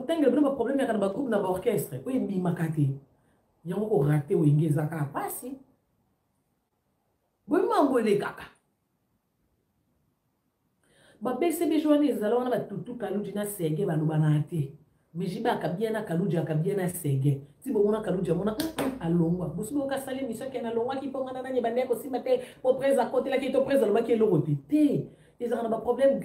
tangle bino ba problème ya ba groupe na ba orchestre ko yimbi makati yango ko raté o ingeza ka pasi boy mambo le kaka ba BCB journée ezala wana ba tutu kaluji na sege ba lobana te Mijiba akabia na kaluji akabia na sege ti bomona kaluji mona alongwa busubo ka sali mission ke na longwa ki ponga na nyebande ko simate po presa côté la ki to presa lo ba ki lo répéter ezala na ba problème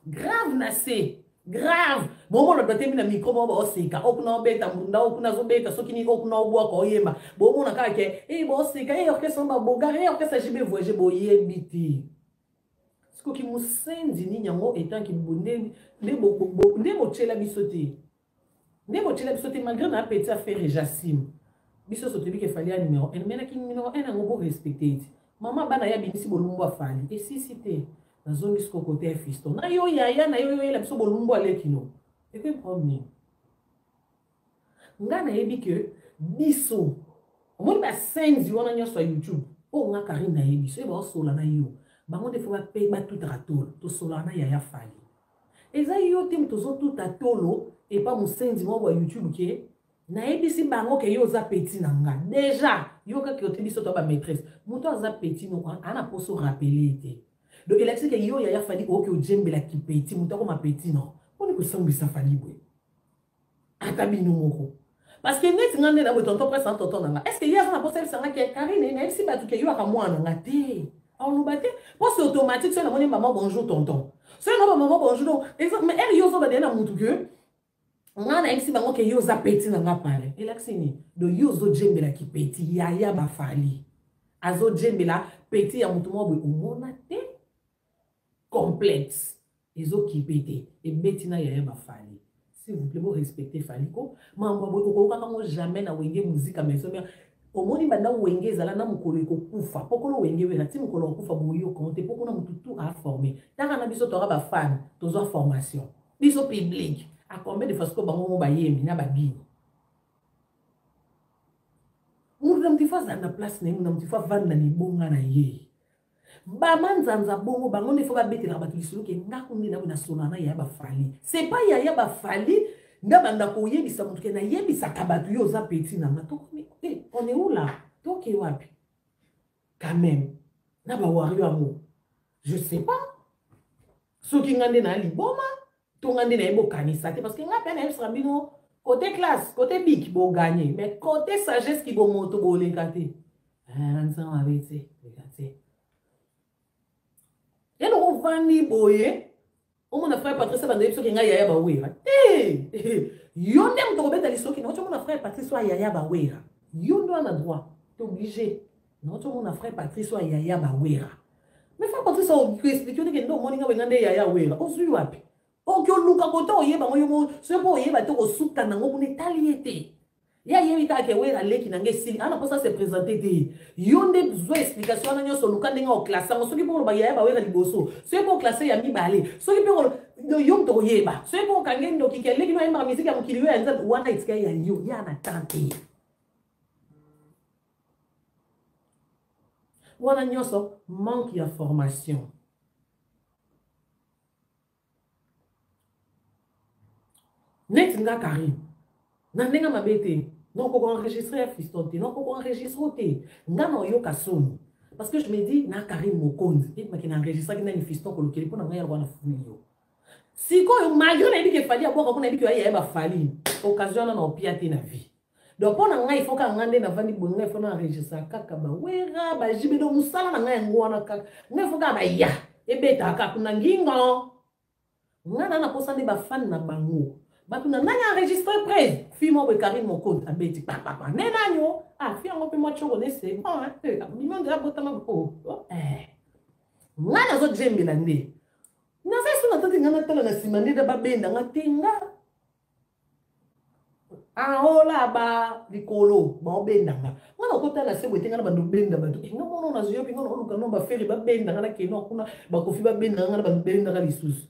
grave na c'est grave bomo na batemi na micro bo osika okuna obeta munda okuna zobeta soki ni okuna obwa ko yemba bomo na kake bo osika orchestre ba bogare orchestre jibe voyager bo yebiti siko ki musendi ni nyango etant ki bonde ndebo chela bisote ndebo chela bisote malgré na petit affaire Jassim biso sotebi ke fali ya numéro 1 mena ki numéro 1 ngo respecter mama bana ya bimisi bolumbu afali et si cité na zongi siko côté fiston na yo yaya na yo la biso bolumbu alekino et que problème ngana yebi ke biso omoni ba senzi wana nyoso YouTube o nga Karine na yebi so ba sola na yo bango defo ba pe ba tout ratolo to sola na yaya fali eza yo tim tozo tout atolo et pas musenzi mo wa YouTube ke na yebi si bango ke yo za petit na nga déjà yo ka ke otebi so to ba maîtresse muto za petit no ana poso rappeler te donc il a dit que yo yaya fali o ke o jembela ki petit muto ko ma petit no on ko sambisa fali boy atabino moko parce que net ngande na tonton presse en tonton na est-ce que hier na posa sanga ke Karine na si ba tu ke yo aka mwana nga te on nous battait pour c'est automatique ça na moni maman bonjour tonton ça na maman bonjour exemple mais elle yo so ba na mutu que ngana MC bango ke yo za petit na nga pale elaxini do yo zo jembela ki petit yaya ba fali azo jembela petit ya mutu mo boy umona te complexe ezo ki petit et beti na yaya ba fali s'il vous plaît vous respectez fali ko mambo boy ko ka ngo jamais na wenge musique maison mais omoni banda wenge ezala na mukolo ko kufa pokolo wenge we na ti mukolo kufa bo yo compter pokona mutu tout a formé taka na biso to ba fan tozo formation biso public à combien de fois que bango ba yemi na ba bini mu na mtifa za na place na mu na mtifa vanda ni bonga na ye ba manzanza bongo bango ne faut ba bete na ba tulisulu ke ngakundi na na sona na ya ba fali c'est pas ya ba fali nga banda ko yebisa mutu ke na yebisa kabatu yo za petit na matoko on est où là donc et wapi quand même na ba wario amour je sais pas ce qui ngande na liboma tongande na ebo kanisa te parce que nga pena sera bino côté classe côté big bo gagner mais côté sagesse qui bo moto bo lekate nza mabete lekate et no vandi boye o mona frère Patrice banda yeso nga yaya ba wera yo ndem to beta lisoki no mona frère Patrice wa yaya ba wera yo ndo na droit t'es obligé no mona frère Patrice wa yaya ba wera mais frère Patrice o expliquer que ndo moninga ngande yaya wera o sui wapi o kyo luka kota oyeba ngo yo so po oyeba to ko suka nango bune taliete ya yebi ka ke wera leki nange sili ana posa se présenter te yonde besoin explication na nyoso luka ndenga o classe ngo soki po ba ya ba wera liboso so po classe ya mibale soki po do yom to yeba so po kange ndo kikele kino emba musique ya mukili yo nza wana itika ya yo ya na tante wana nyoso manque ya formation. Net nga Karine na ndenga mabete non ko enregistrer fiston te non ko enregistrer te nga no yo kasoni parce que je me dis na Karine Mokonzi et ma kina enregistrer na ni fiston ko lokeli pona nga ya wana fuyo siko yo malgré na bike fali abo ko na bike ya ba fali occasion na opiate na vie donc pona nga il faut ka ngande na vandi bo nga il faut na enregistrer kaka ba wera ba jibe do musala na nga ngwana kaka nga il faut ka ba ya ebeta ka kuna ngingo nga na posa de ba fan na bango batu na nani enregistré près fimo be Karine Mokonzi abeti papa nena nyo fi ngo pe mo choko ne se bimon de botama ko ngana zo jembe na nde na fesu na tati ngana tala na simande da babenda ngatenga ahola ba likolo ba benda ngana ko tala se botenga na bandu benda bandu ngono na zo yopi ngono luka no ba feri ba benda ngana keno kuna ba kofi ba benda ngana bandu benda ka lisusu.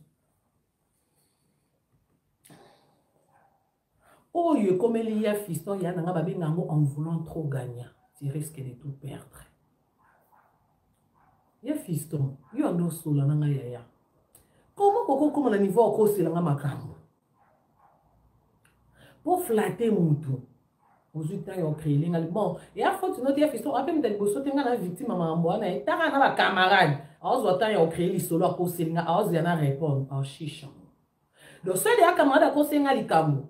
Oh, comme il y a fiston, il y a un babengango en voulant trop gagner. Tu risques de tout perdre. Il y a fiston, il y a un dos la nanga yaya. Comment on a niveau au c'est la makambo? pour flatter mutu ozwi temps ya ocréer ngali bon ya faute noti ya fiston ape mita liboso te nga na victime ya makambo wana etaka na bacamarade aozwa temps ya ocréer lisolo akoselinga aozwa na répondre ashisha donc soki ya camarade akoselinga likambo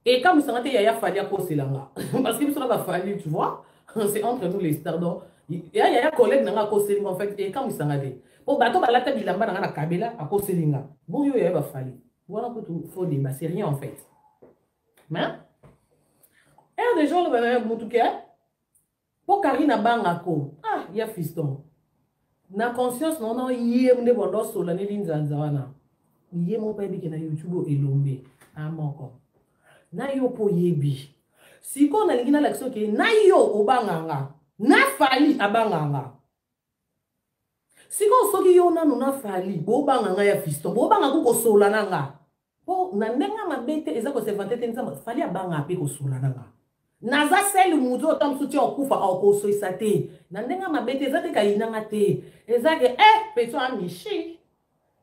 ekamisanga te yaya fali akoselanga parce que biso na bafali tu vois c'est entre nous les stars donc yaya collègue nanga akoselinga en fait ekamisanga te po bato balata bilamba nanga na kabela akoselinga bon yo yaya bafali voilà kutu faux débat c'est rien en fait mais des gens le banana mutuke po Karina bangako ah ya fiston na conscience non yé mde bondo sola ni linzanza wana yé mo pa biki na YouTube elombe amoko na yo po yebi siko na lingina l'action ke na yo obanganga na fali abanganga siko soki yo nanu na fali bo banganga ya fiston bo bangako ko sola nanga po na ndenga mabete eza ko se vantete nzamba fali abanga pe ko sola nanga naza sel muzo otam suti okufa okoso isate na ndenga mabete ezate kayinanga te ezake peto amishi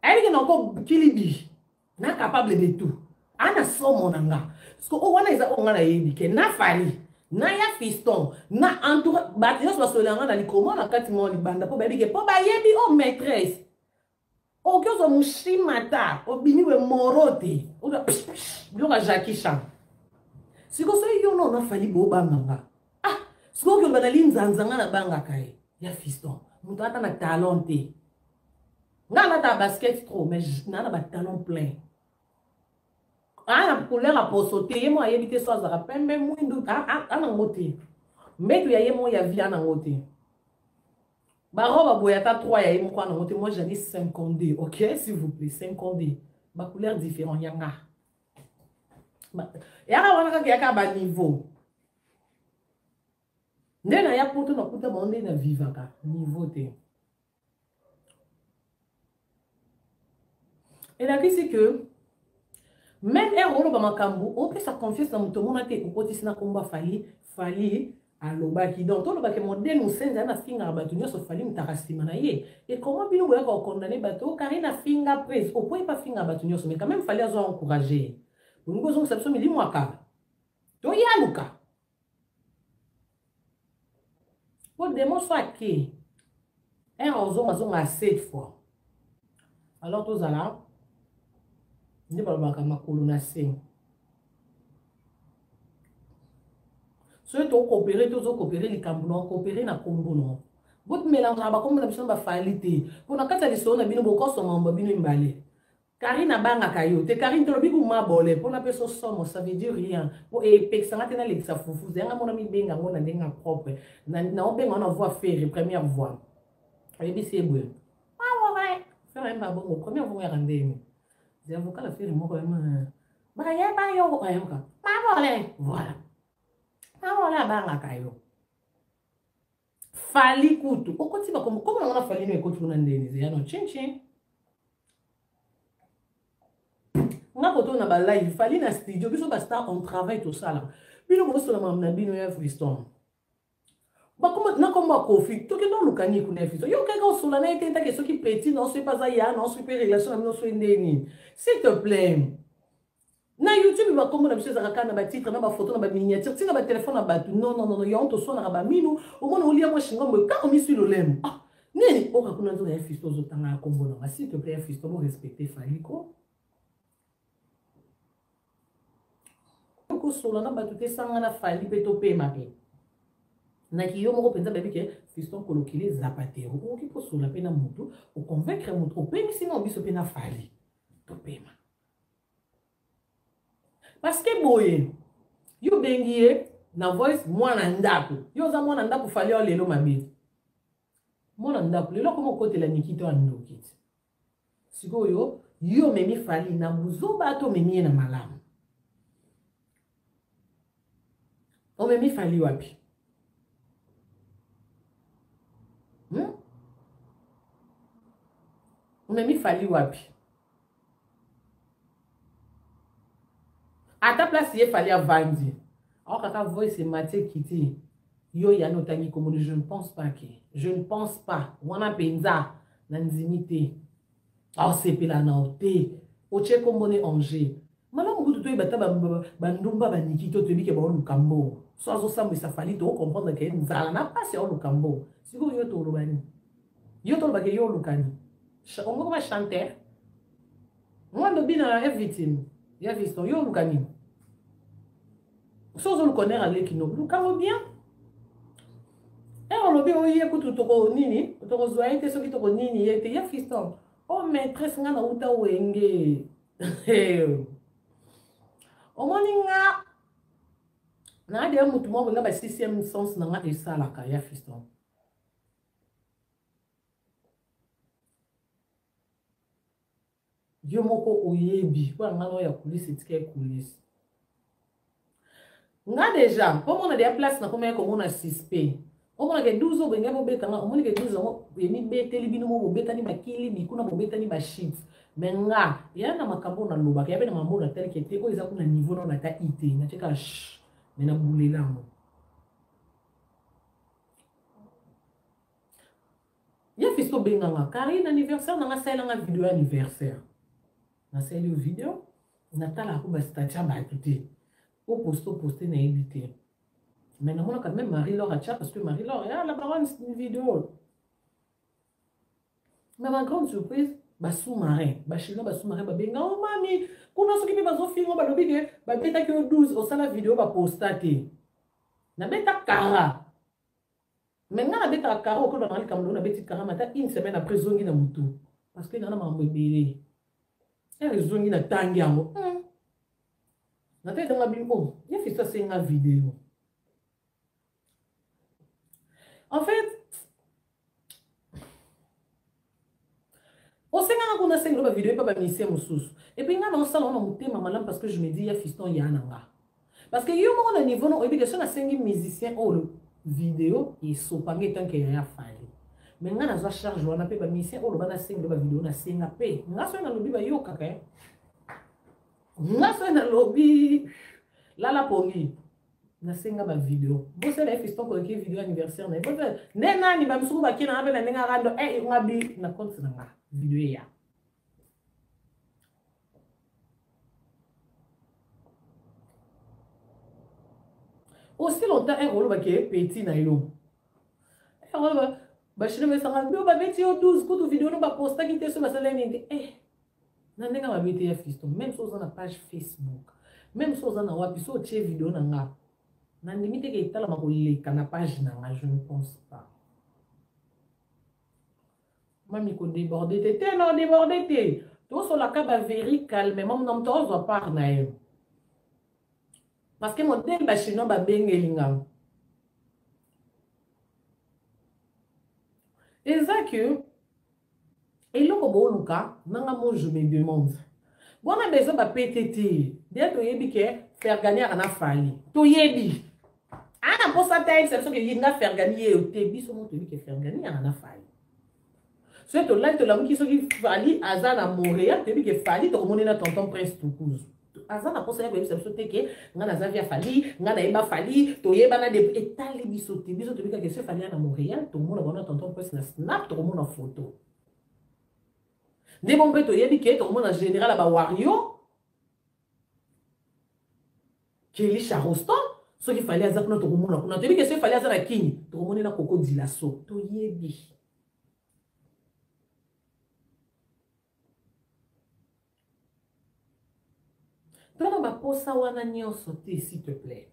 ayike noko kilibi na capable de tout ana somo nanga parce que o wana eza onga na yebi ke na fali na ya fiston na entour ba yo so solanga na likoma na kati mo libanda po babi ke po ba yebi o maîtresse o kyozo mushimata o biniwe morote o ga Jackie Chan siko so yo no na fali bo banganga siko ko bana linzanzanga na banga kai ya fiston muto ata na talent te nga na ta basket trop mais na ba talent plein ana couleur a posote yemo ayebite so azara pembe mwindu ana ngote mbetu ya yemo ya via na ngote ba roba boya ta 3 ya yemo kwa na ngote moi j'en ai 52 OK s'il vous plaît 52 ba couleur différent yanga yaka wana kaka yaka ba niveau ndena ya poto na kuta bonde na vivaka niveau te et là c'est que même un rôle ba makambu on peut sa confiance dans muto mona te okoti sina komba fali alobaki donc to lobaki modèle musenza na finga ba tunyo so fali mutakasima na ye et comment bino boya ko condamner bato Karina finga prise au point pas finga ba tunyo so mais quand même fallait avoir encourager nous avons cette mili mwaka to ya luka pour démontrer que un ozo a 7 fois alors tous là ndi ba makolo na se so to coopérer likambo no coopérer na kombo no bot mélange ba kombo na biso ba falite pour na kata liso na bino boko so mamba bino mbale Karina banga kayo te Karine to lobi kuma bole pona peso somo ça veut dire rien o e pexanga tena lexa fufu zenga mona mi benga ngona ndenga propre na obenga na voix faire première voix et bi c'est bon ouais faire un pas bon première voix ya ndemi les avocats la faire moko ba ya ba yo ko ya ka ba bole voilà ba bole banga kayo fali kutu okoti ba comme on a fali no ekoti na ndeni ya no chin nga koto na ba live fali na studio biso ba star on travaille tout ça là bino mo so na bino ya fiston ba comme na comme kofi to ke don lukani ku na fiston yo ke ko so la na etenta ke so ki petit non so pas ya non so pe relation na no so ndeni s'il te plaît na YouTube ba comme na biso za kana ba titre na ba photo na ba miniature tina ba téléphone na ba non yo on to so na ba minu o mona olia mo shingo ka o mi sur le lem nini o ka kuna nzo ya fiston zo tanga kombo na s'il te plaît fiston mo respecter fali ko ko solo na batu te sanga na fali peto pe mabe na ki yo moko penza baby ke fiston kolokile zapatero o ki ko solo pe na mutu o convaincre mutu o pe misino biso pe na fali to pema parce que boye yo bengie na voice mwana ndaku yo za mwana ndaku fali o lelo mabe mwana ndaku lelo ko moko te la nikito andokiti siko yo memi fali na buzoba to memi na malamu omemi fali wapi omemi fali wapi à ta place ye fali avandi alors kaka voice mate kiti yo ya notangi comme je ne pense pas wana penza na nzimite au sepela na ote oche kombone Angers malamu kutu to ibata bandumba banikito to bike ba lukambo so azo sambo ça fallait to comprendre que nzala na passe au lukambo siko yo to lobani yo to ba ke yo lukani ongo ba chanter ngando bina everything ya visto yo lukani so zo le connaître avec no lukambo bien on lobi oye kutu to nini to zoaite so ki to nini yete ya fiston oh maîtresse ngana uta wenge omoni nga na de mutu mo nga ba sixième sens na nga esala ka ya fiston yo moko oyebi kwa nga no ya kulisi tike kulisi nga déjà po mona de place na koma ko mona suspect omona ke 12 ans benga bobeta nga omoni ke 12 ans emi beteli bino mo bobeta ni bakili bikuna bobeta ni ba shit menga ya na makambo na loba ke ya bena mambo na tel ke te ko eza kuna niveau na ta IT na cheka mena bulela mo ya fisto benga nga kari na anniversaire na nga sala nga video anniversaire na sala video na tala ko ba statut ba tuté au poster na éviter. Mais non, on a quand même Marie-Laure à chat parce que Marie-Laure, elle a pas une vidéo. Mais ma grande surprise, bah sous-marin, bah chez nous, bah sous-marin, bah benga, oh mami, qu'on a ce qui peut pas film, bah lobby, bah bêta que 12, au sein la vidéo, bah postater. Na bêta kara. Maintenant, la bêta kara, au cours de la Cameroun, la bêta kara, matin, une semaine après, zongi na moutou. Parce que y en a mambo bébé. Elle zongi na tangi amo. Na tête dans la bimbo, il y a fait ça, c'est une vidéo. En fait, au Sénégal, on a 5 vidéos, pas de moussous. Et puis, on a un salon, on a monté ma malam parce que je me dis, il y a fiston, il y a un anga. Parce que, yo, on a niveau, on a dit que si on a 5 musiciens, oh, le vidéo, ils sont pas mis tant qu'il y a fallu. Mais on a une charge, on a pas de musiciens, oh, le ban a 5 vidéos, on a 5 AP. On a fait un lobby, yo, kaka. On a fait un lobby, là, la pongi. Na senga ba vidéo bosse la fiston ko ki vidéo anniversaire na bosse ne nani ba msuku ba kina abe na ninga rando ngabi na compte na nga vidéo ya aussi longtemps un rôle ba ki petit na yo rôle ba shine me sanga ba beti yo 12 ko to vidéo no ba posta ki te so ba sala ni na ninga ba beti ya fiston même chose na page Facebook même chose na wapi so che vidéo na nga na limite que itala makoleka na page na nga je ne pense pas mami ko déborder te non déborder te to so la kaba very calme même non to zo par na yo parce que modèle ba chino ba bengelinga exact eloko bo luka nanga mo je me demande bon a besoin ba PTT dia to yebi ke faire gagner ana fali to yebi ana posa ta exception que yinga faire gagner au te biso mo to yebi ke faire gagner ana fali so to là to la qui so ki fali azana Montréal te yebi ke fali to monena tonton Prince Toukouz azana posa ya exception te ke ngana zavia fali ngana eba fali to yeba na de etali biso to yebi ke se fali na Montréal to mona bona tonton Prince na snap to mona photo de bon pe to yebi ke to mona général ba wario Kelly Charoston, ce qu'il fallait à ça pour notre monde. On a dit que ce qu'il fallait à ça la king, tout le monde est dans coco dilasso. To yebi. Toi na posa wana nyonso te s'il te plaît.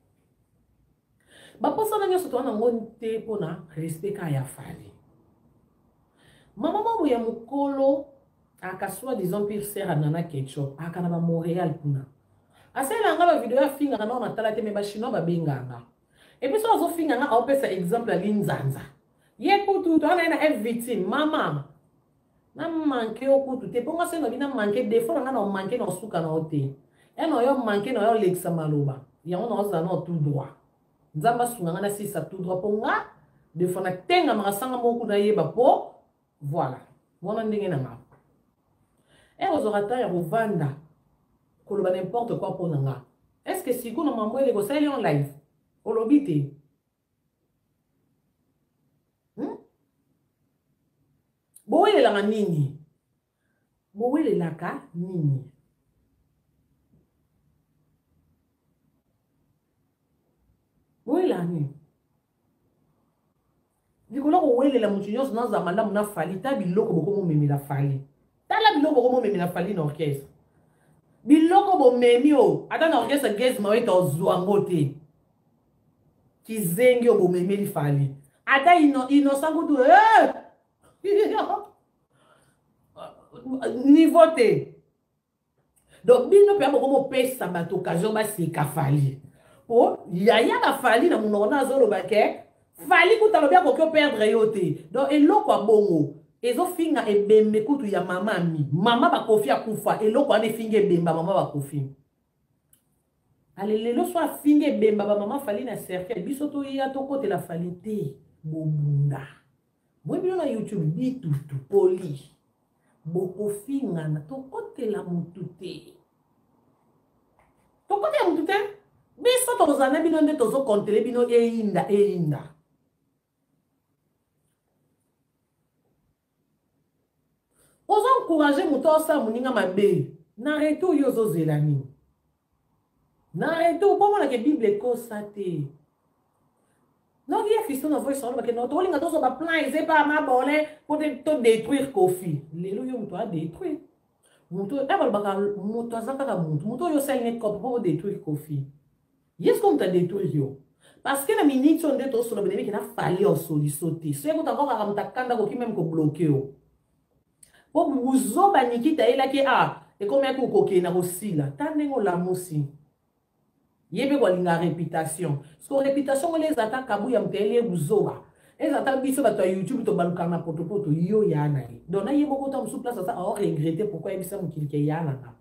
Ba posa wana nyonso to wana ngonte pona respect ka ya fali. Mama mamu ya mukolo akaswa disons pire sera nana ketchup akana ba Montréal puna. Asala nga ba video ya finga na na tala te me ba chinois ba benganga. Et puis so zo finga nga au pesa exemple ya linzanza. Ye kutu to ana na victime mama. Na manke okutu te ponga se no bina manke defo nga na manke no suka na ote. E no yo manke no yo lexa maloba. Ya on oza no tout droit. Nzamba sunga nga na sisa tout droit ponga defo na tenga makasanga moku na yeba po voilà. Wana ndenge na nga. E ozorata ya rovanda. Koloba n'importe quoi pour nanga. Est-ce que si vous n'avez pas de en live, au lobby, bo ele la nini? Bo ele la ka nini? welani likolo kowelela motu nyonso naza malamu na fali ta biloko bokomomemela fali tala biloko bokomomemela fali na orchestre biloko bomemi o ata na orchestre gese maweta ozwa ngo te kizengi o bomemeli fali ata innocent kutu niveau te donc bino mpe bokomopesa bato occasion baseka fali po yaya bafali na monoko na azoloba ke fali kuta lobi akoki operdre yo te donc eloko ya bongo ezofinga ebembe kutu ya mama ami mama bakofi akufa eloko wana efinga ebemba mama bakofi ale lelo so afinga ebemba bamama fali na cercle biso toyeya tokotela fali te bobunda moi bino na youtube bitutu poli bokofingana tokotela mutu te tokotela mutu te biso tozana bino nde tozokontele bino eyinda ozo encourager moto osala moninga mabe na reto oyo ozozela nini na reto bomonake bible ekosa te noki ye fisto na voice oloba ke no tolinga tozoba plan eze pa mabole po to détruire kofi lelo yo moto adétruire moto ebalobaka moto aza kaka moto oyo osali ne kope po détruire kofi yeske moto adétruire yo parce que na minute oyo nde tosolo benebiki na fali osoliso te so ekota kokaka moto akanda koki meme kobloke yo po buzoba nikita elaki ekomi aki okokee na kosila ta ndenge olamusi ye mpe kolinga réputation so réputation ngole ezata kabu ya moto ele buzoba ezata biso bato ya youtube tobalukaka na potopoto yo ya na ye donc na ye moko ta mosusu place asa aoregrete pourquoi yebisa mokili ke ya nanga